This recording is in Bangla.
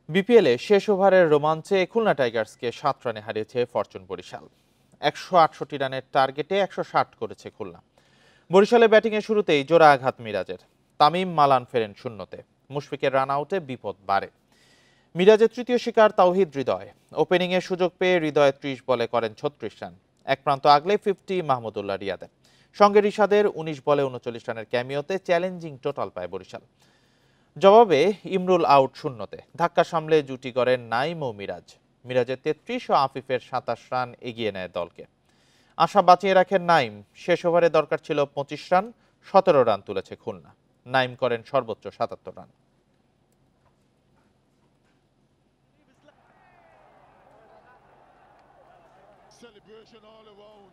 বিপিএলে শেষ ওভারের রোমাঞ্চে খুলনা টাইগার্সকে 7 রানে হারিয়েছে ফরচুন বরিশাল। 168 রানের টার্গেটে 160 করেছে খুলনা। বরিশালে ব্যাটিংয়ে শুরুতেই জোড়া আঘাত মিরাজের। তামিম মালান ফেরেন শূন্যতে। মুশফিকের রান আউটে বিপদ বাড়ে। মিরাজের তৃতীয় শিকার তাওহিদ হৃদয়। ওপেনিংয়ে সুযোগ পেয়ে হৃদয় 30 বলে করেন 36 রান। এক প্রান্ত আগলে 50 মাহমুদুল্লাহ রিয়াদের। সঙ্গে রিশাদের 19 বলে 39 রানের ক্যামিওতে চ্যালেঞ্জিং টোটাল পায় বরিশাল। জবাবে ইমরুল আউট শূন্যতে। ধাক্কা সামলে জুটি করেন নাইম ও মিরাজ। মিরাজের 33 ও আফিফের 27 রান এগিয়ে নেয় দলকে। আশা বাঁচিয়ে রাখেন নাইম। শেষ ওভারে দরকার ছিল 25 রান, 17 রান তুলেছে খুলনা। নাইম করেন সর্বোচ্চ 77 রান। Celebration all around.